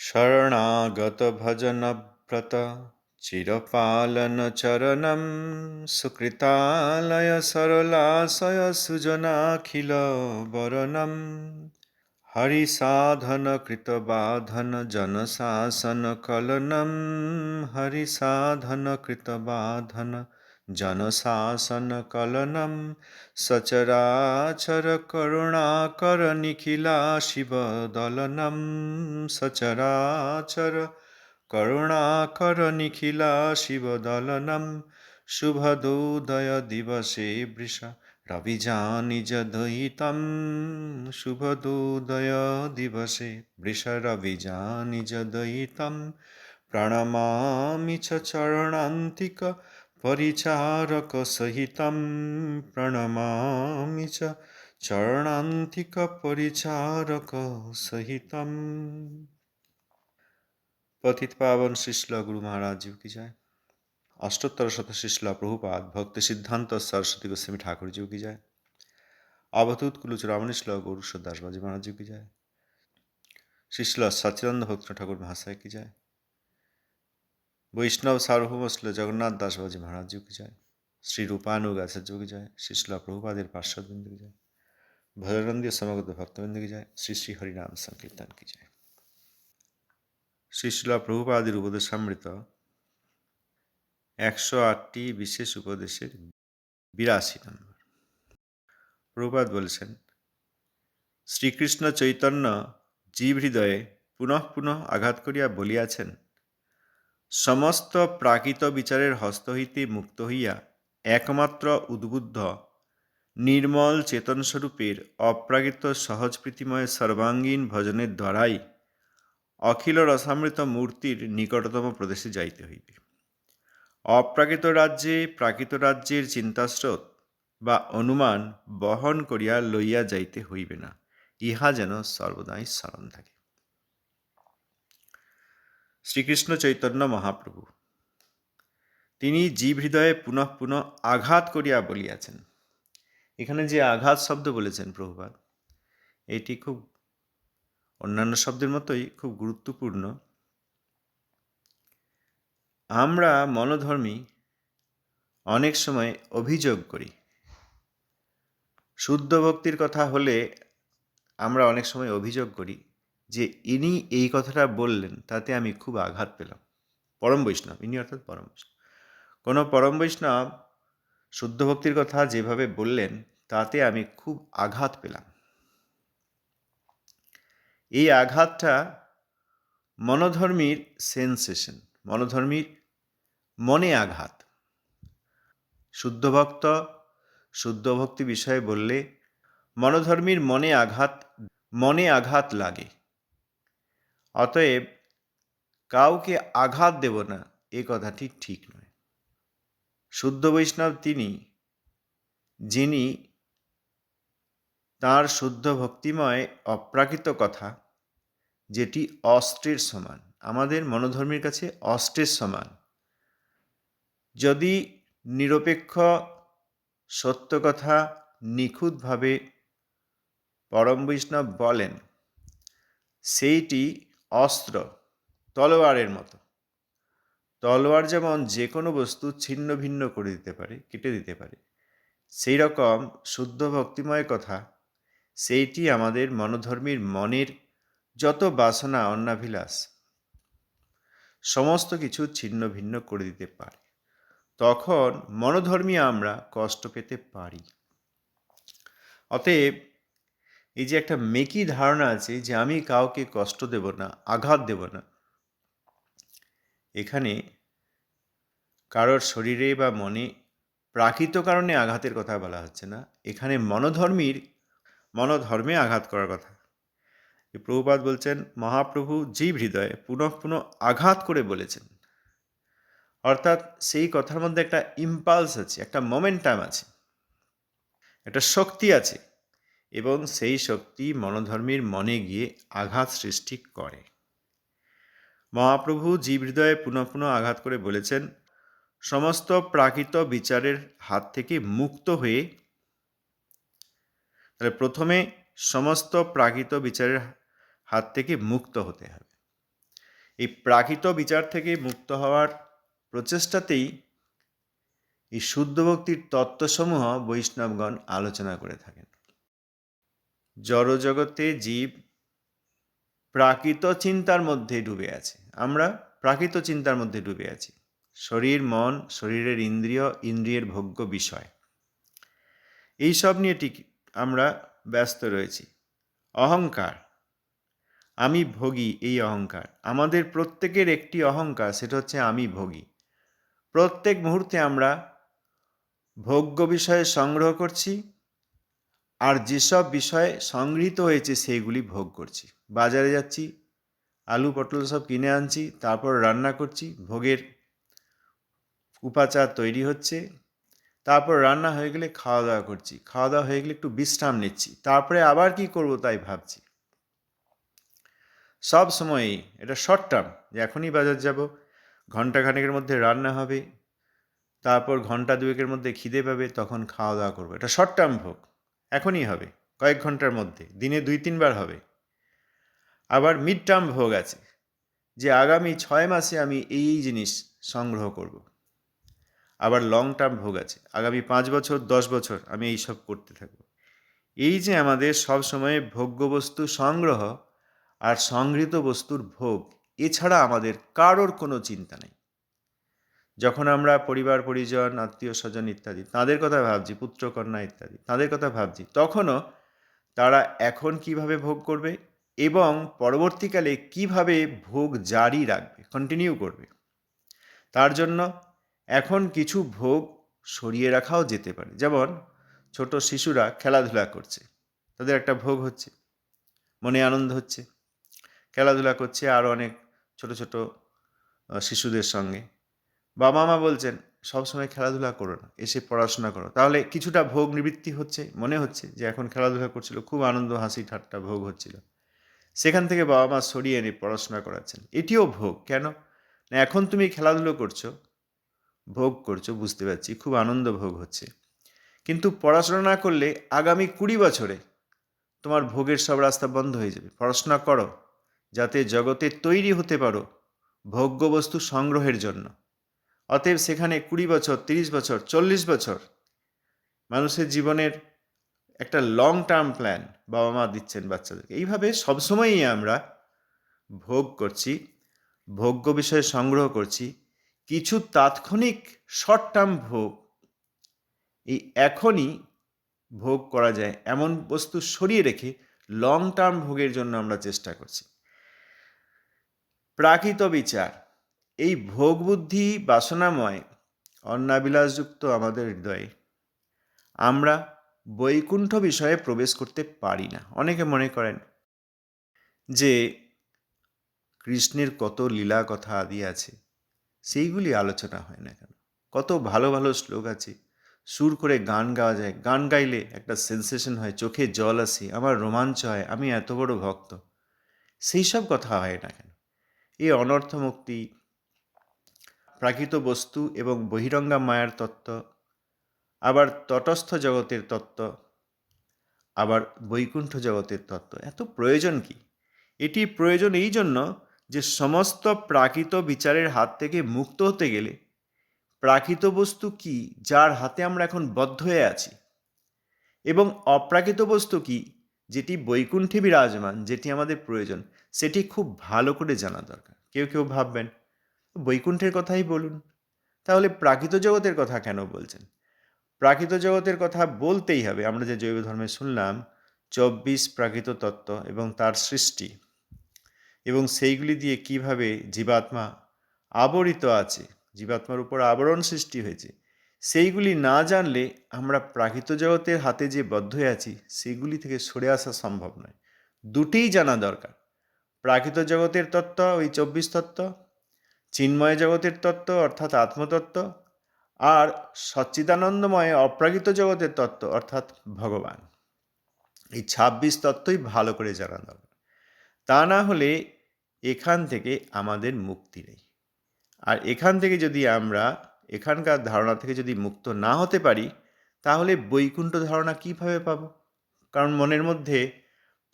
শরণাগত ভজনব্রত চিরপালন চরণম সুকৃতালয় সরলাশয় সুজনাখিল বরণম হরিসাধন কৃতবাধন জনশাসন কলনম হরিসাধন কৃতবাধন জনশাসন কলনম সচরাচর করুণাকর নিখিলা শিবদলনম সচরাচর করুণাকর নিখিলা শিবদলনম শুভদোদয় দিবসে বৃষা রবিজানিজ দয়িতম শুভদোদয় দিবসে বৃষা রবিজানিজ দয়িতম প্রণমামি চ চরণান্তিক পরিচারক সহিতম প্রণমামি চ চরণান্তিক পরিচারক সহিতম। पतित पावन श्रील गुरु महाराज जी की जय। अष्टोत्तर शत श्रील प्रभुपाद भक्ति सिद्धांत सरस्वती गोस्वामी ठाकुर जी की जय। अवधूत कुलचूड़ामणि श्रील गौर दास बाजी महाराज जी की जय। श्रील सच्चिदानंद भक्त ठाकुर महाशय की जय। वैष्णव सार्वभौम श्री जगन्नाथ दास बाजी महाराज जी की जय। श्री रूपानुग आचार्य की जय। श्रील प्रभुपाद पार्षदबिंद की जय। भजनंदी समग्र भक्तबिंद की जय। श्री श्री हरिनाम संकीर्तन की जय। শ্রীশিল প্রভুপাদের উপদেশামৃত 108টি বিশেষ উপদেশের 82 নম্বর। প্রভুপাদ বলেছেন, শ্রীকৃষ্ণ চৈতন্য জীব হৃদয়ে পুনঃ পুনঃ আঘাত করিয়া বলিয়াছেন, সমস্ত প্রাকৃত বিচারের হস্ত হইতে মুক্ত হইয়া একমাত্র উদ্বুদ্ধ নির্মল চেতনস্বরূপের অপ্রাকৃত সহজপ্রীতিময় সর্বাঙ্গীন ভজনের দ্বারাই অখিল রসামৃত মূর্তির নিকটতম প্রদেশে যাইতে হইবে। অপ্রাকৃত রাজ্যে প্রাকৃত রাজ্যের চিন্তাস্রোত বা অনুমান বহন করিয়া লইয়া যাইতে হইবে না, ইহা যেন সর্বদাই স্মরণ থাকে। শ্রীকৃষ্ণ চৈতন্য মহাপ্রভু তিনি জীব হৃদয়ে পুনঃ পুনঃ আঘাত করিয়া বলিয়াছেন। এখানে যে আঘাত শব্দ বলেছেন প্রভুপাদ, এটি খুব অন্যান্য শব্দের মতোই খুব গুরুত্বপূর্ণ। আমরা মনোধর্মী অনেক সময় অভিযোগ করি, শুদ্ধ ভক্তির কথা হলে আমরা অনেক সময় অভিযোগ করি যে ইনি এই কথাটা বললেন, তাতে আমি খুব আঘাত পেলাম। পরম বৈষ্ণব, ইনি অর্থাৎ পরম বৈষ্ণব। কোনো পরম বৈষ্ণব শুদ্ধ ভক্তির কথা যেভাবে বললেন, তাতে আমি খুব আঘাত পেলাম। এই আঘাতটা মনোধর্মীর সেন্সেশন, মনোধর্মীর মনে আঘাত। শুদ্ধ ভক্ত শুদ্ধ ভক্তি বিষয়ে বললে মনোধর্মীর মনে আঘাত লাগে। অতএব কাউকে আঘাত দেব না, এ কথাটি ঠিক নয়। শুদ্ধ বৈষ্ণব তিনি, যিনি তাঁর শুদ্ধ ভক্তিময় অপ্রাকৃত কথা, যেটি অস্ত্রের সমান, আমাদের মনোধর্মীর কাছে অস্ত্রের সমান, যদি নিরপেক্ষ সত্য কথা নিখুঁতভাবে পরম বৈষ্ণব বলেন, সেইটি অস্ত্র, তলোয়ারের মতো। তলোয়ার যেমন যে কোনো বস্তু ছিন্ন ভিন্ন করে দিতে পারে, কেটে দিতে পারে, সেই রকম শুদ্ধ ভক্তিময় কথা, সেইটি আমাদের মনোধর্মীর মনের যত বাসনা অন্নাভিলাষ সমস্ত কিছু ছিন্ন ভিন্ন করে দিতে পারে। তখন মনোধর্মী আমরা কষ্ট পেতে পারি। অতএব এই যে একটা মেকি ধারণা আছে যে আমি কাউকে কষ্ট দেব না, আঘাত দেব না, এখানে কারোর শরীরে বা মনে প্রাকৃত কারণে আঘাতের কথা বলা হচ্ছে না, এখানে মনোধর্মে আঘাত করার কথা। প্রভুপাদ বলছেন, মহাপ্রভু জীব হৃদয়ে পুনঃ পুনঃ আঘাত করে বলেছেন, অর্থাৎ সেই কথার মধ্যে একটা ইম্পালস আছে, একটা মোমেন্টাম আছে, একটা শক্তি আছে, এবং সেই শক্তি মনোধর্মীর মনে গিয়ে আঘাত সৃষ্টি করে। মহাপ্রভু জীব হৃদয়ে পুনঃ পুনঃ আঘাত করে বলেছেন, সমস্ত প্রাকৃত বিচারের হাত থেকে মুক্ত হয়ে, তাহলে প্রথমে সমস্ত প্রাকৃত বিচারের হাত থেকে মুক্ত হতে হবে। এই প্রাকৃত বিচার থেকে মুক্ত হওয়ার প্রচেষ্টাতেই এই শুদ্ধ ভক্তির তত্ত্বসমূহ বৈষ্ণবগণ আলোচনা করে থাকেন। জড়জগতে জীব প্রাকৃত চিন্তার মধ্যে ডুবে আছে, আমরা প্রাকৃত চিন্তার মধ্যে ডুবে আছি। শরীর, মন, শরীরের ইন্দ্রিয়, ইন্দ্রিয়ের ভোগ্য বিষয়, এইসব নিয়ে ঠিক আমরা ব্যস্ত রয়েছি। অহংকার, আমি ভোগী, এই অহংকার, আমাদের প্রত্যেকের একটি অহংকার, সেটা হচ্ছে আমি ভোগী। প্রত্যেক মুহূর্তে আমরা ভোগ্য বিষয়ে সংগ্রহ করছি, আর যেসব বিষয়ে সংগৃহীত হয়েছে সেইগুলি ভোগ করছি। বাজারে যাচ্ছি, আলু পটল সব কিনে আনছি, তারপর রান্না করছি, ভোগের উপাচার তৈরি হচ্ছে, তারপর রান্না হয়ে গেলে খাওয়া দাওয়া করছি, খাওয়া দাওয়া হয়ে গেলে একটু বিশ্রাম নিচ্ছি, তারপরে আবার কি করব তাই ভাবছি। সব সময়ই এটা শর্ট টার্ম, যে এখনই বাজার যাব, ঘন্টাখানেকের মধ্যে রান্না হবে, তারপর ঘন্টা দুয়েকের মধ্যে খিদে পাবে, তখন খাওয়া দাওয়া করবো। এটা শর্ট টার্ম ভোগ, এখনই হবে, কয়েক ঘন্টার মধ্যে, দিনে 2-3 বার হবে। আবার মিড টার্ম ভোগ আছে, যে আগামী 6 মাসে আমি এই জিনিস সংগ্রহ করব। আবার লং টার্ম ভোগ আছে, আগামী 5 বছর 10 বছর আমি এইসব করতে থাকব। এই যে আমাদের সব সময় ভোগ্য বস্তু সংগ্রহ আর সংগৃহীত বস্তুর ভোগ, এছাড়া আমাদের কারোর কোনো চিন্তা নেই। যখন আমরা পরিবার পরিজন, আত্মীয় স্বজন ইত্যাদি তাদের কথা ভাবছি, পুত্রকন্যা ইত্যাদি তাদের কথা ভাবছি, তখনও তারা এখন কিভাবে ভোগ করবে এবং পরবর্তীকালে কিভাবে ভোগ জারি রাখবে, কন্টিনিউ করবে, তার জন্য এখন কিছু ভোগ সরিয়ে রাখাও যেতে পারে। যেমন ছোট শিশুরা খেলাধুলা করছে, তাদের একটা ভোগ হচ্ছে, মনে আনন্দ হচ্ছে, খেলাধুলা করছে আরও অনেক ছোট ছোট শিশুদের সঙ্গে। বাবা মা বলছেন সবসময় খেলাধুলা করো না, এসে পড়াশোনা করো, তাহলে কিছুটা ভোগ নিবৃত্তি হচ্ছে, মনে হচ্ছে যে এখন খেলাধুলা করছিল, খুব আনন্দ হাসি ঠাট্টা ভোগ হচ্ছিল, সেখান থেকে বাবা মা সরিয়ে এনে পড়াশোনা করাচ্ছেন, এটিও ভোগ। কেন না, এখন তুমি খেলাধুলো করছো, ভোগ করছো, বুঝতে পারছি, খুব আনন্দ ভোগ হচ্ছে, কিন্তু পড়াশোনা না করলে আগামী 20 বছরে তোমার ভোগের সব রাস্তা বন্ধ হয়ে যাবে। পড়াশোনা করো যাতে জগতে তৈরি হতে পারো ভোগ্য বস্তু সংগ্রহের জন্য। অতএব সেখানে 20 বছর, 30 বছর, 40 বছর মানুষের জীবনের একটা লং টার্ম প্ল্যান বাবা মা দিচ্ছেন বাচ্চাদেরকে। এইভাবে সবসময়ই আমরা ভোগ করছি, ভোগ্য বিষয়ে সংগ্রহ করছি। কিছু তাৎক্ষণিক শর্ট টার্ম ভোগ, এই এখনই ভোগ করা যায় এমন বস্তু সরিয়ে রেখে লং টার্ম ভোগের জন্য আমরা চেষ্টা করছি। প্রাকৃত বিচার, এই ভোগ বুদ্ধি বাসনাময় অন্নাবিলাসযুক্ত আমাদের হৃদয়ে আমরা বৈকুণ্ঠ বিষয়ে প্রবেশ করতে পারি না। অনেকে মনে করেন যে কৃষ্ণের কত লীলা কথা আদি আছে, সেইগুলি আলোচনা হয় না কেন? কত ভালো ভালো শ্লোক আছে, সুর করে গান গাওয়া যায়, গান গাইলে একটা সেন্সেশন হয়, চোখে জল আসে, আমার রোমাঞ্চ হয়, আমি এত বড় ভক্ত, সেই সব কথা হয় না কেন? এই অনর্থ মুক্তি, প্রাকৃত বস্তু এবং বহিরঙ্গা মায়ার তত্ত্ব, আবার তটস্থ জগতের তত্ত্ব, আবার বৈকুণ্ঠ জগতের তত্ত্ব, এত প্রয়োজন কি? এটি প্রয়োজন এই জন্য যে সমস্ত প্রাকৃত বিচারের হাত থেকে মুক্ত হতে গেলে প্রাকৃত বস্তু কি যার হাতে আমরা এখন বদ্ধ হয়ে আছি, এবং অপ্রাকৃত বস্তু কি যেটি বৈকুণ্ঠে বিরাজমান, যেটি আমাদের প্রয়োজন, সেটি খুব ভালো করে জানা দরকার। কেউ কেউ ভাববেন বৈকুণ্ঠের কথাই বলুন, তাহলে প্রাকৃত জগতের কথা কেন বলছেন? প্রাকৃত জগতের কথা বলতেই হবে। আমরা যে জৈব ধর্মে শুনলাম 24 প্রাকৃত তত্ত্ব এবং তার সৃষ্টি, এবং সেইগুলি দিয়ে কিভাবে জীবাত্মা আবরিত আছে, জীবাত্মার উপর আবরণ সৃষ্টি হয়েছে, সেইগুলি না জানলে আমরা প্রাকৃত জগতের হাতে যে বদ্ধ হয়ে আছি সেগুলি থেকে সরে আসা সম্ভব নয়। দুটিই জানা দরকার। প্রাকৃত জগতের তত্ত্ব ওই 24 তত্ত্ব, চিন্ময় জগতের তত্ত্ব অর্থাৎ আত্মতত্ত্ব, আর সচ্চিদানন্দময় অপ্রাকৃত জগতের তত্ত্ব অর্থাৎ ভগবান। এই 26 তত্ত্বই ভালো করে জানা দরকার। তা না হলে এখান থেকে আমাদের মুক্তি নেই। আর এখান থেকে যদি আমরা এখানকার ধারণা থেকে যদি মুক্ত না হতে পারি, তাহলে বৈকুণ্ঠ ধারণা কীভাবে পাব? কারণ মনের মধ্যে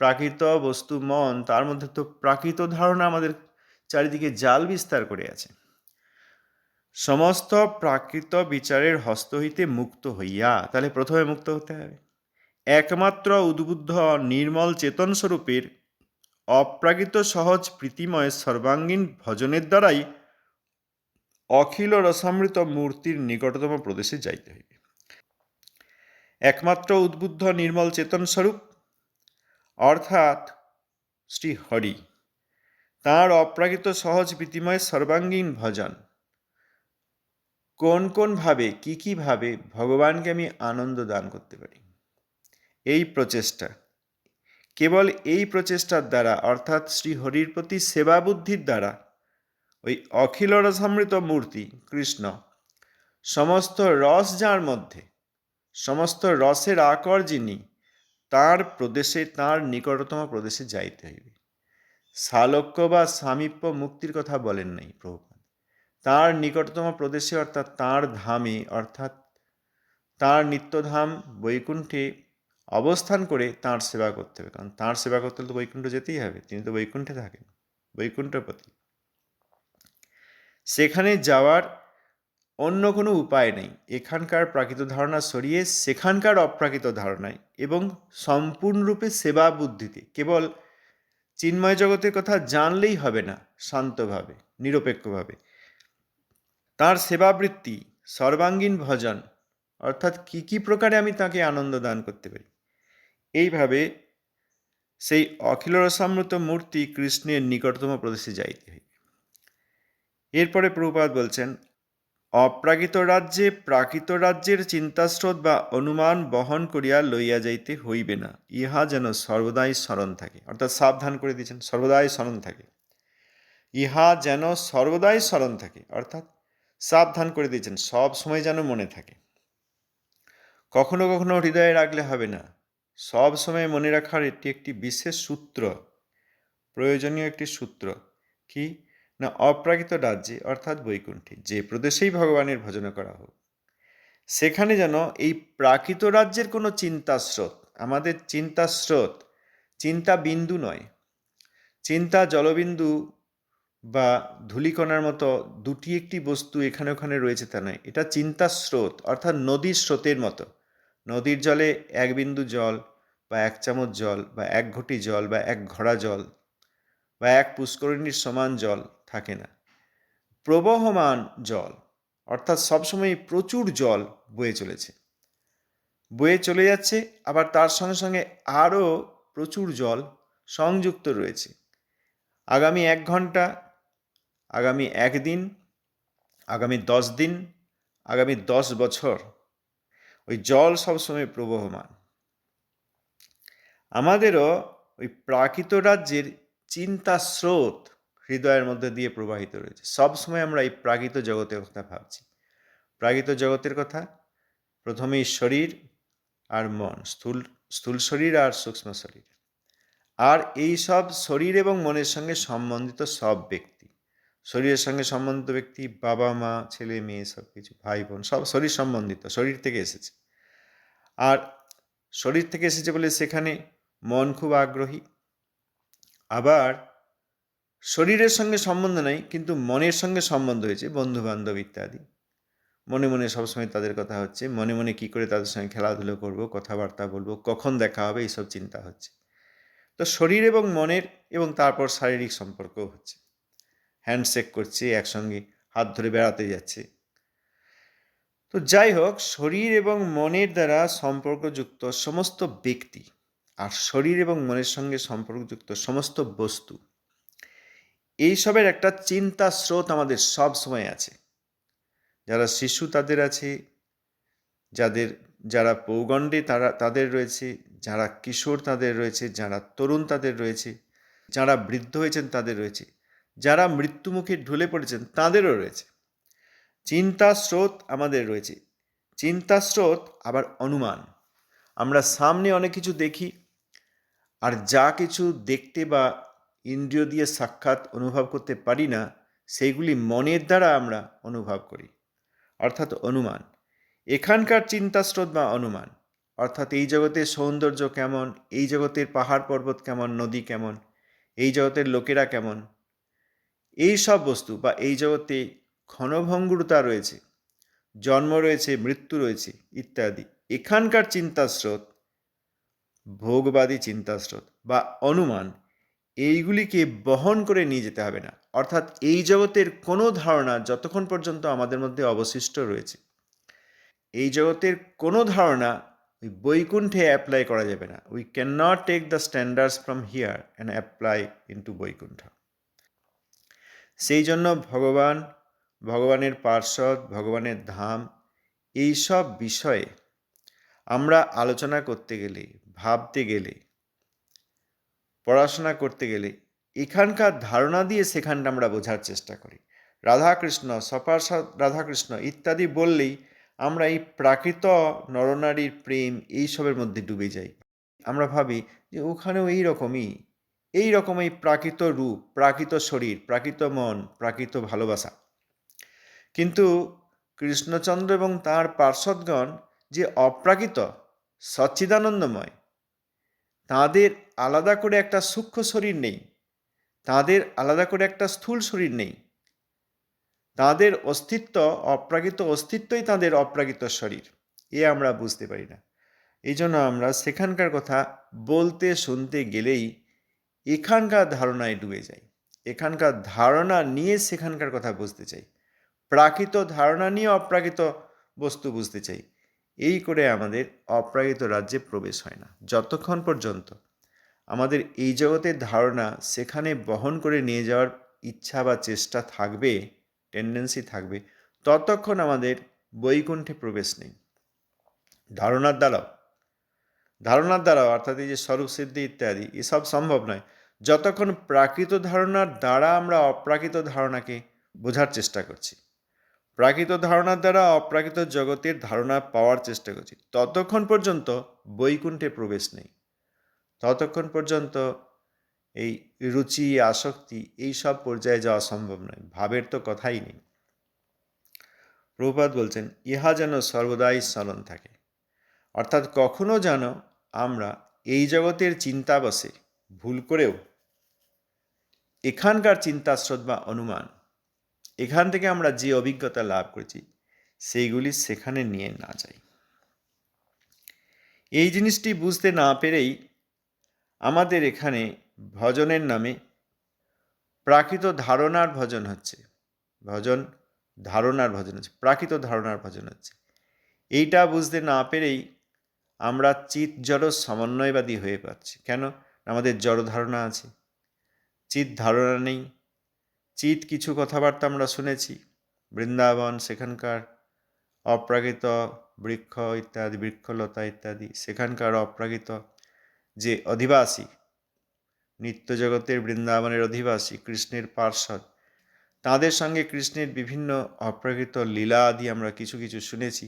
প্রাকৃত বস্তু মন, তার মধ্যে তো প্রাকৃত ধারণা আমাদের চারিদিকে জাল বিস্তার করে আছে। সমস্ত প্রাকৃত বিচারের হস্ত হইতে মুক্ত হইয়া, তাহলে প্রথমে মুক্ত হতে হবে। একমাত্র উদ্বুদ্ধ নির্মল চেতন স্বরূপের অপ্রাকৃত সহজ প্রীতিময় সর্বাঙ্গীন ভজনের দ্বারাই অখিল রসামৃত মূর্তির নিকটতম প্রদেশে যাইতে হইবে। একমাত্র উদ্বুদ্ধ নির্মল চেতন স্বরূপ অর্থাৎ শ্রী হরি, তাঁর অপ্রাকৃত সহজ প্রীতিময় সর্বাঙ্গীন ভজন, কোন কোন ভাবে কি ভাবে ভগবানকে আমি আনন্দ দান করতে পারি, এই প্রচেষ্টা, কেবল এই প্রচেষ্টার দ্বারা অর্থাৎ শ্রী হরির প্রতি সেবা বুদ্ধির দ্বারা ওই অখিল রসামৃত মূর্তি কৃষ্ণ, সমস্ত রস যার মধ্যে, সমস্ত রসের আকর যিনি, তার প্রদেশে, তার নিকটতম প্রদেশে যাইতে হইবে। সালোক্য বা সামীপ্য মুক্তির কথা বলেন নাই প্রভুপাদ, তার নিকটতম প্রদেশে অর্থাৎ তার ধামে, অর্থাৎ তার নিত্যধাম বৈকুণ্ঠে অবস্থান করে তাঁর সেবা করতে হবে। কারণ তাঁর সেবা করতে হলে তো বৈকুণ্ঠ যেতেই হবে, তিনি তো বৈকুণ্ঠে থাকেন, বৈকুণ্ঠপতি। সেখানে যাওয়ার অন্য কোনো উপায় নেই। এখানকার প্রাকৃত ধারণা সরিয়ে সেখানকার অপ্রাকৃত ধারণায় এবং সম্পূর্ণরূপে সেবা বুদ্ধিতে, কেবল চিন্ময় জগতের কথা জানলেই হবে না, শান্তভাবে নিরপেক্ষভাবে তাঁর সেবাবৃত্তি, সর্বাঙ্গীন ভজন, অর্থাৎ কি প্রকারে আমি তাকে আনন্দ দান করতে পারি, এইভাবে সেই অখিল রসামৃত মূর্তি কৃষ্ণের নিকটতম প্রদেশে যাইতে হইবে। এরপরে প্রভুপাদ বলছেন, অপ্রাকৃত রাজ্যে প্রাকৃত রাজ্যের চিন্তাস্রোত বা অনুমান বহন করিয়া লইয়া যাইতে হইবে না, ইহা যেন সর্বদাই স্মরণ থাকে। অর্থাৎ সাবধান করে দিয়েছেন, সর্বদাই স্মরণ থাকে, ইহা যেন সর্বদাই স্মরণ থাকে, অর্থাৎ সাবধান করে দিয়েছেন, সব সময় যেন মনে থাকে। কখনো কখনো হৃদয়ে রাখলে হবে না, সব সময় মনে রাখার এটি একটি বিশেষ সূত্র, প্রয়োজনীয় একটি সূত্র। কি না, অপ্রাকৃত রাজ্যে অর্থাৎ বৈকুণ্ঠে যে প্রদেশেই ভগবানের ভজন করা হোক, সেখানে যেন এই প্রাকৃত রাজ্যের কোনো চিন্তাস্রোত, আমাদের চিন্তাস্রোত, চিন্তা বিন্দু নয়, চিন্তা জলবিন্দু বা ধূলিকণার মতো দুটি একটি বস্তু এখানে ওখানে রয়েছে তা নয়, এটা চিন্তা স্রোত, অর্থাৎ নদীর স্রোতের মতো। নদীর জলে এক বিন্দু জল বা এক চামচ জল বা এক ঘটি জল বা এক ঘড়া জল বা এক পুষ্করিণীর সমান জল থাকে না, প্রবহমান জল, অর্থাৎ সবসময় প্রচুর জল বয়ে চলেছে, বয়ে চলে যাচ্ছে, আবার তার সঙ্গে সঙ্গে আরও প্রচুর জল সংযুক্ত রয়েছে। আগামী 1 ঘন্টা, আগামী 1 দিন, আগামী 10 দিন, আগামী 10 বছর ওই জল সবসময় প্রবহমান। আমাদেরও ওই প্রাকৃত রাজ্যের চিন্তা স্রোত হৃদয়ের মধ্যে দিয়ে প্রবাহিত রয়েছে, সবসময় আমরা এই প্রাকৃত জগতের কথা ভাবছি। প্রাকৃত জগতের কথা প্রথমেই শরীর আর মন, স্থূল শরীর আর সূক্ষ্ম শরীর, আর এই সব শরীর এবং মনের সঙ্গে সম্বন্ধিত সব ব্যক্তি, শরীরের সঙ্গে সম্বন্ধিত ব্যক্তি বাবা মা ছেলে মেয়ে সব কিছু, ভাই বোন, সব শরীর সম্বন্ধিত, শরীর থেকে এসেছে। আর শরীর থেকে এসেছে বলে সেখানে মন খুব আগ্রহী, আবার শরীরের সঙ্গে সম্বন্ধ নাই কিন্তু মনের সঙ্গে সম্বন্ধ হয়েছে, বন্ধু বান্ধব ইত্যাদি, মনে মনে সবসময় তাদের কথা হচ্ছে, মনে মনে কি করে তাদের সঙ্গে খেলাধুলো করব, কথাবার্তা বলবো, কখন দেখা হবে, এইসব চিন্তা হচ্ছে। তো শরীর এবং মনের, এবং তারপর শারীরিক সম্পর্কও হচ্ছে, হ্যান্ডশেক করছে, একসঙ্গে হাত ধরে বেড়াতে যাচ্ছে। তো যাই হোক, শরীর এবং মনের দ্বারা সম্পর্কযুক্ত সমস্ত ব্যক্তি আর শরীর এবং মনের সঙ্গে সম্পর্কযুক্ত সমস্ত বস্তু, এইসবের একটা চিন্তা স্রোত আমাদের সব সময় আছে। যারা শিশু তাদের আছে, যারা পৌগণ্ডে তাদের রয়েছে, যারা কিশোর তাদের রয়েছে, যারা তরুণ তাদের রয়েছে, যারা বৃদ্ধ হয়েছেন তাদের রয়েছে, যারা মৃত্যুমুখে ঢলে পড়েছেন তাদেরও রয়েছে। চিন্তা স্রোত আমাদের রয়েছে। চিন্তা স্রোত আবার অনুমান, আমরা সামনে অনেক কিছু দেখি, আর যা কিছু দেখতে বা ইন্দ্রিয় দিয়ে সাক্ষাৎ অনুভব করতে পারি না, সেইগুলি মনের দ্বারা আমরা অনুভব করি, অর্থাৎ অনুমান। এখানকার চিন্তাস্রোত বা অনুমান, অর্থাৎ এই জগতের সৌন্দর্য কেমন, এই জগতের পাহাড় পর্বত কেমন, নদী কেমন, এই জগতের লোকেরা কেমন, এই সব বস্তু বা এই জগতে ক্ষণভঙ্গুরতা রয়েছে, জন্ম রয়েছে, মৃত্যু রয়েছে ইত্যাদি, এখানকার চিন্তাস্রোত, ভোগবাদী চিন্তাস্রোত বা অনুমান, এইগুলিকে বহন করে নিয়ে যেতে হবে না। অর্থাৎ এই জগতের কোনো ধারণা যতক্ষণ পর্যন্ত আমাদের মধ্যে অবশিষ্ট রয়েছে, এই জগতের কোনো ধারণা ওই বৈকুণ্ঠে অ্যাপ্লাই করা যাবে না। We can not take the standards from here and apply into Vaikuntha. সেই জন্য ভগবানের পার্ষদ, ভগবানের ধাম, এই সব বিষয়ে আমরা আলোচনা করতে গেলে, ভাবতে গেলে, পড়াশোনা করতে গেলে এখানকার ধারণা দিয়ে সেখানটা আমরা বোঝার চেষ্টা করি। রাধাকৃষ্ণ, সপার্ষদ রাধাকৃষ্ণ ইত্যাদি বললেই আমরা এই প্রাকৃত নরনারীর প্রেম এইসবের মধ্যে ডুবে যাই। আমরা ভাবি যে ওখানেও এই রকমই প্রাকৃত রূপ, প্রাকৃত শরীর, প্রাকৃত মন, প্রাকৃত ভালোবাসা। কিন্তু কৃষ্ণচন্দ্র এবং তাঁর পার্ষদগণ যে অপ্রাকৃত, সচ্চিদানন্দময়, তাঁদের আলাদা করে একটা সূক্ষ্ম শরীর নেই, তাঁদের আলাদা করে একটা স্থূল শরীর নেই, তাঁদের অস্তিত্ব, অপ্রাকৃত অস্তিত্বই তাঁদের অপ্রাকৃত শরীর, এ আমরা বুঝতে পারি না। এই জন্য আমরা সেখানকার কথা বলতে শুনতে গেলেই এখানকার ধারণায় ডুবে যাই, এখানকার ধারণা নিয়ে সেখানকার কথা বুঝতে চাই, প্রাকৃত ধারণা নিয়ে অপ্রাকৃত বস্তু বুঝতে চাই। এই করে আমাদের অপ্রাকৃত রাজ্যে প্রবেশ হয় না। যতক্ষণ পর্যন্ত আমাদের এই জগতের ধারণা সেখানে বহন করে নিয়ে যাওয়ার ইচ্ছা বা চেষ্টা থাকবে, টেন্ডেন্সি থাকবে, ততক্ষণ আমাদের বৈকুণ্ঠে প্রবেশ নেই। ধারণার দ্বারাও অর্থাৎ এই যে স্বরূপ সিদ্ধি ইত্যাদি এসব সম্ভব নয় যতক্ষণ প্রাকৃত ধারণার দ্বারা আমরা অপ্রাকৃত ধারণাকে বোঝার চেষ্টা করছি, প্রাকৃত ধারণার দ্বারা অপ্রাকৃত জগতের ধারণা পাওয়ার চেষ্টা করছি, ততক্ষণ পর্যন্ত বৈকুণ্ঠে প্রবেশ নেই। ততক্ষণ পর্যন্ত এই রুচি, আসক্তি এই সব পর্যায়ে যাওয়া সম্ভব নয়। ভাবের তো কথাই নেই। প্রভুপাদ বলছেন ইহা যেন সর্বদাই স্মরণ থাকে। অর্থাৎ কখনো যেন আমরা এই জগতের চিন্তাবশে ভুল করেও এখানকার চিন্তাস্রোত বা অনুমান, এখান থেকে আমরা যে অভিজ্ঞতা লাভ করেছি সেইগুলি সেখানে নিয়ে না যাই। এই জিনিসটি বুঝতে না পেরেই আমাদের এখানে ভজনের নামে প্রাকৃত ধারণার ভজন হচ্ছে, প্রাকৃত ধারণার ভজন হচ্ছে। এইটা বুঝতে না পেরেই আমরা চিৎ জড় সমন্বয়বাদী হয়ে পাচ্ছি। কেন? আমাদের জড় ধারণা আছে, চিৎ ধারণা নেই। চিৎ কিছু কথাবার্তা আমরা শুনেছি, বৃন্দাবন, সেখানকার অপ্রাকৃত বৃক্ষ ইত্যাদি, বৃক্ষলতা ইত্যাদি, সেখানকার অপ্রাকৃত যে অধিবাসী, নিত্য জগতের বৃন্দাবনের অধিবাসী, কৃষ্ণের পার্ষদ, তাঁদের সঙ্গে কৃষ্ণের বিভিন্ন অপ্রাকৃত লীলা আদি আমরা কিছু কিছু শুনেছি।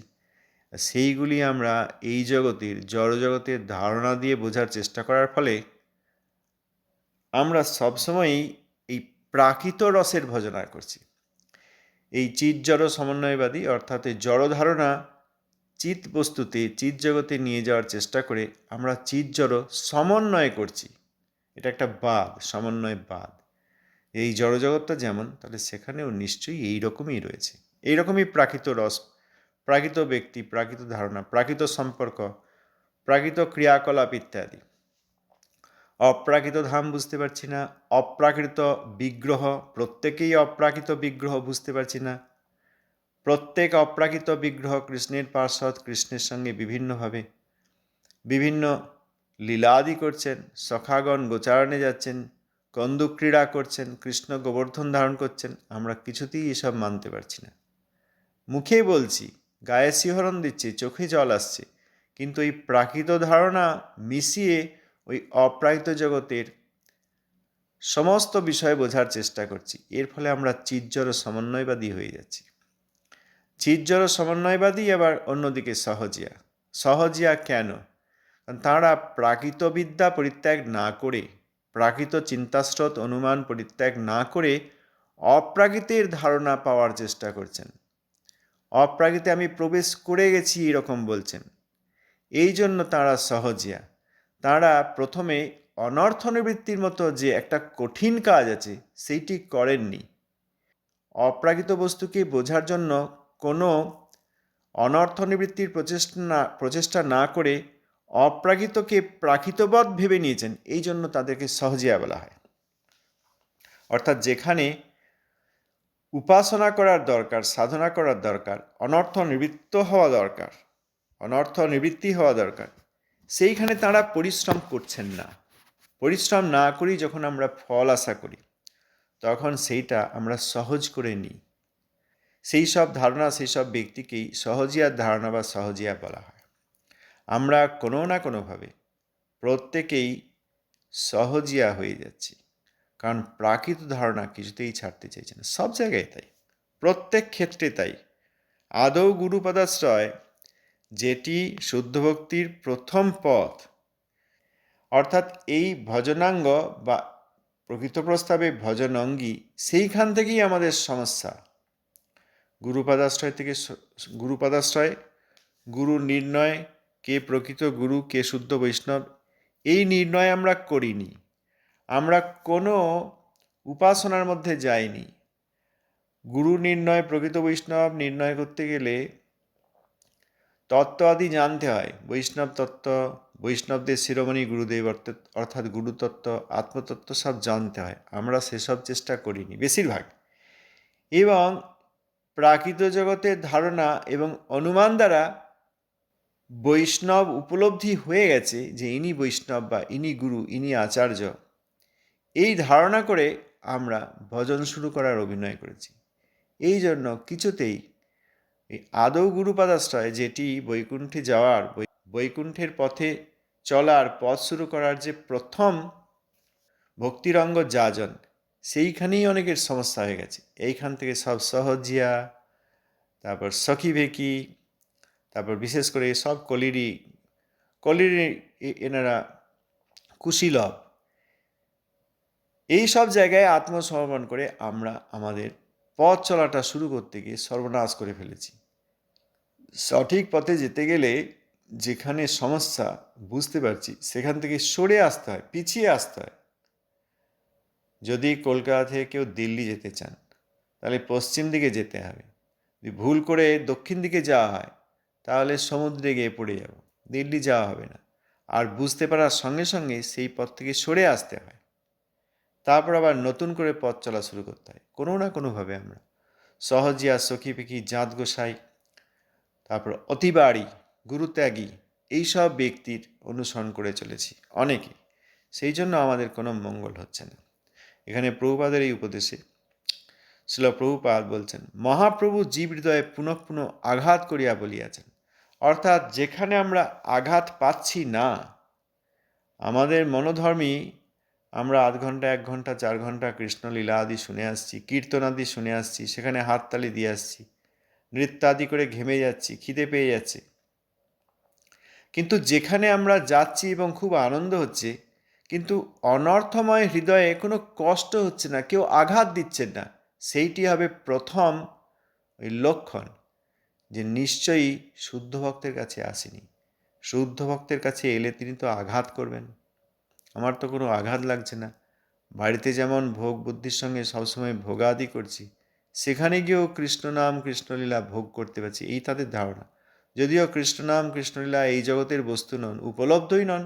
সেইগুলি আমরা এই জগতের, জড়জগতের ধারণা দিয়ে বোঝার চেষ্টা করার ফলে আমরা সবসময়ই এই প্রাকৃত রসের ভজনা করছি। এই চিৎ জড় সমন্বয়বাদী অর্থাৎ এই জড় ধারণা চিৎ বস্তুতে, চিৎ জগতে নিয়ে যাওয়ার চেষ্টা করে আমরা চিৎ জড় সমন্বয় করছি। এটা একটা বাদ, সমন্বয় বাদ। এই জড়জগৎটা যেমন, তাহলে সেখানেও নিশ্চয়ই এইরকমই রয়েছে, এইরকমই প্রাকৃত রস, প্রাকৃত ব্যক্তি, প্রাকৃত ধারণা, প্রাকৃত সম্পর্ক, প্রাকৃত ক্রিয়াকলাপ ইত্যাদি। অপ্রাকৃত ধাম বুঝতে পারছি না, অপ্রাকৃত বিগ্রহ, প্রত্যেকেই অপ্রাকৃত বিগ্রহ বুঝতে পারছি না। প্রত্যেক অপ্রাকৃত বিগ্রহ কৃষ্ণের পার্ষদ, কৃষ্ণের সঙ্গে বিভিন্নভাবে বিভিন্ন লীলাদি করছেন, সখাগণ গোচারণে যাচ্ছেন, কন্দুক ক্রীড়া করছেন, কৃষ্ণ গোবর্ধন ধারণ করছেন। আমরা কিছুতেই এসব মানতে পারছি না। মুখে বলছি, গায়ে শিহরণ দিচ্ছে, চোখে জল আসছে, কিন্তু এই প্রাকৃত ধারণা মিশিয়ে ওই অপ্রাকৃত জগতের সমস্ত বিষয় বোঝার চেষ্টা করছি। এর ফলে আমরা চিৎজড় সমন্বয়বাদী হয়ে যাচ্ছি। চিৎজড় সমন্বয়বাদী আবার অন্যদিকে সহজিয়া কেন? তাঁরা প্রাকৃত বিদ্যা পরিত্যাগ না করে, প্রাকৃত চিন্তাস্রোত অনুমান পরিত্যাগ না করে অপ্রাকৃতের ধারণা পাওয়ার চেষ্টা করছেন। অপ্রাকৃতে আমি প্রবেশ করে গেছি এরকম বলছেন। এই জন্য তাঁরা সহজিয়া। তাঁরা প্রথমে অনর্থ নিবৃত্তির মতো যে একটা কঠিন কাজ আছে সেইটি করেননি, অপ্রাকৃত বস্তুকে বোঝার জন্য কোনো অনর্থ নিবৃত্তির প্রচেষ্টা না করে অপ্রাকৃতকে প্রাকৃতবৎ ভেবে নিয়েছেন, এই জন্য তাদেরকে সহজিয়া বলা হয়। অর্থাৎ যেখানে উপাসনা করার দরকার, সাধনা করার দরকার, অনর্থ নিবৃত্তি হওয়া দরকার, সেইখানে তারা পরিশ্রম করছেন না। পরিশ্রম না করেই যখন আমরা ফল আশা করি, তখন সেইটা আমরা সহজ করে নিই। সেই সব ধারণা, সেই সব ব্যক্তিকেই সহজিয়ার ধারণা বা সহজিয়া বলা হয়। আমরা কোনো না কোনোভাবে প্রত্যেকেই সহজিয়া হয়ে যাচ্ছি, কারণ প্রাকৃত ধারণা কিছুতেই ছাড়তে চাইছে না। সব জায়গায় তাই, প্রত্যেক ক্ষেত্রে তাই। আদৌ গুরুপদাশ্রয়, যেটি শুদ্ধ ভক্তির প্রথম পথ, অর্থাৎ এই ভজনাঙ্গ বা প্রকৃত প্রস্তাবে ভজনঙ্গী, সেইখান থেকেই আমাদের সমস্যা। গুরুপদাশ্রয়, গুরু নির্ণয়, কে প্রকৃত গুরু, কে শুদ্ধ বৈষ্ণব, এই নির্ণয় আমরা করিনি। আমরা কোনো উপাসনার মধ্যে যাইনি। গুরু নির্ণয়, প্রকৃত বৈষ্ণব নির্ণয় করতে গেলে তত্ত্ব আদি জানতে হয়। বৈষ্ণব তত্ত্ব, বৈষ্ণবদের শিরোমণি গুরুদেব অর্থাৎ গুরুতত্ত্ব, আত্মতত্ত্ব সব জানতে হয়। আমরা সেসব চেষ্টা করিনি বেশিরভাগ। এবং প্রাকৃত জগতের ধারণা এবং অনুমান দ্বারা বৈষ্ণব উপলব্ধি হয়ে গেছে যে ইনি বৈষ্ণব বা ইনি গুরু, ইনি আচার্য। এই ধারণা করে আমরা ভজন শুরু করার অভিনয় করেছি। এই জন্য কিছুতেই এই আদৌ গুরুপদাশ্রয়, যেটি বৈকুণ্ঠে যাওয়ার, বৈকুণ্ঠের পথে চলার, পথ শুরু করার যে প্রথম ভক্তিরঙ্গ যাজন, সেইখানেই অনেকের সমস্যা হয়ে গেছে। এইখান থেকে সব সহজিয়া, তারপর সখী ভেকি, তারপর বিশেষ করে সব কলিরি এনারা কুশীলভ, এই সব জায়গায় আত্মসমর্পণ করে আমরা আমাদের পথ চলাটা শুরু করতে গিয়ে সর্বনাশ করে ফেলেছি। সঠিক পথে যেতে গেলে যেখানে সমস্যা বুঝতে পারছি, সেখান থেকে সরে আসতে হয়, পিছিয়ে আসতে হয়। যদি কলকাতা থেকে কেউ দিল্লি যেতে চান, তাহলে পশ্চিম দিকে যেতে হবে। যদি ভুল করে দক্ষিণ দিকে যাওয়া হয়, তাহলে সমুদ্রে গিয়ে পড়ে যাব, দিল্লি যাওয়া হবে না। আর বুঝতে পারার সঙ্গে সঙ্গে সেই পথ থেকে সরে আসতে হয়। তারপর আবার নতুন করে পথ চলা শুরু করতে হয়। কোনো না কোনোভাবে আমরা সহজিয়া, সখী পিকি, জাত গোসাই, তারপর অতিবাড়ি, গুরুত্যাগী, এইসব ব্যক্তির অনুসরণ করে চলেছি অনেকে। সেই জন্য আমাদের কোনো মঙ্গল হচ্ছে না। এখানে প্রভুপাদের এই উপদেশে শ্রীল প্রভুপাদ বলছেন, মহাপ্রভু জীব হৃদয়ে পুনঃ পুনঃ আঘাত করিয়া বলিয়াছেন। অর্থাৎ যেখানে আমরা আঘাত পাচ্ছি না, আমাদের মনোধর্মী, আমরা 8 ঘন্টা, 1 ঘন্টা, 4 ঘন্টা কৃষ্ণলীলা আদি শুনে আসছি, কীর্তন আদি শুনে আসছি, সেখানে হাততালি দিয়ে আসছি, নৃত্যাদি করে ঘেমে যাচ্ছি, খিদে পেয়ে যাচ্ছে। কিন্তু যেখানে আমরা যাচ্ছি এবং খুব আনন্দ হচ্ছে, কিন্তু অনর্থময় হৃদয়ে কোনো কষ্ট হচ্ছে না, কেউ আঘাত দিচ্ছেন না, সেইটি হবে প্রথম ওই লক্ষণ যে নিশ্চয়ই শুদ্ধ ভক্তের কাছে আসেনি। শুদ্ধ ভক্তের কাছে এলে তিনি তো আঘাত করবেন। আমার তো কোনো আঘাত লাগছে না, বাড়িতে যেমন ভোগ বুদ্ধির সঙ্গে সবসময় ভোগাদি করছি, সেখানে গিয়েও কৃষ্ণনাম কৃষ্ণলীলা ভোগ করতে পারছি, এই তাদের ধারণা। যদিও কৃষ্ণনাম কৃষ্ণলীলা এই জগতের বস্তু নন, উপলব্ধই নন,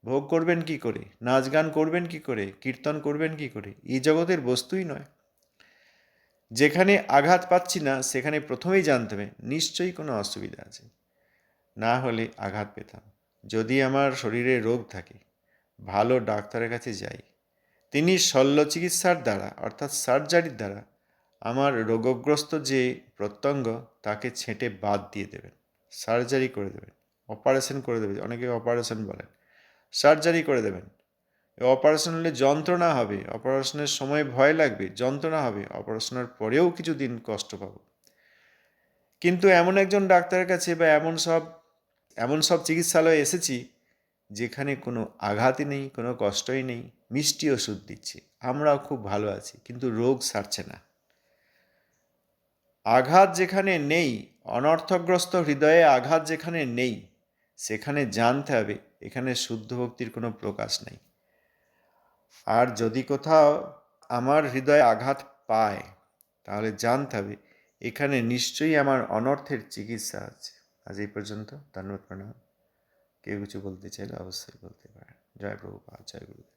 ভোগ করবেন কি করে, নাচ গান করবেন কি করে, কীর্তন করবেন কি করে, এই জগতের বস্তুই নয়। যেখানে আঘাত পাচ্ছি না, সেখানে প্রথমেই জানতে হবে নিশ্চয়ই কোনো অসুবিধা আছে, না হলে আঘাত পেতাম। যদি আমার শরীরে রোগ থাকে, ভালো ডাক্তারের কাছে যাই, তিনি শল্য চিকিৎসার দ্বারা অর্থাৎ সার্জারির দ্বারা আমার রোগগ্রস্ত যে প্রত্যঙ্গ, তাকে ছেঁটে বাদ দিয়ে দেবেন, সার্জারি করে দেবেন, অপারেশন করে দেবেন। অনেকে অপারেশন বলেন, সার্জারি করে দেবেন। অপারেশন হলে যন্ত্রণা হবে, অপারেশনের সময় ভয় লাগবে, যন্ত্রণা হবে, অপারেশনের পরেও কিছুদিন কষ্ট পাবো। কিন্তু এমন একজন ডাক্তারের কাছে বা এমন সব চিকিৎসালয়ে এসেছি যেখানে কোনো আঘাতই নেই, কোনো কষ্টই নেই, মিষ্টি ওষুধ দিচ্ছে, আমরাও খুব ভালো আছি, কিন্তু রোগ সারছে না। আঘাত যেখানে নেই, অনর্থগ্রস্ত হৃদয়ে আঘাত যেখানে নেই, সেখানে জানতে হবে এখানে শুদ্ধ ভক্তির কোনো প্রকাশ নেই। আর যদি কোথাও আমার হৃদয়ে আঘাত পায়, তাহলে জানতে হবে এখানে নিশ্চয়ই আমার অনর্থের চিকিৎসা আছে। আজ এই পর্যন্ত। ধন্যবাদ, প্রণাম। কেউ কিছু বলতে চাইলে অবশ্যই বলতে পারেন। জয় প্রভুপাদ, জয় গুরুদেব।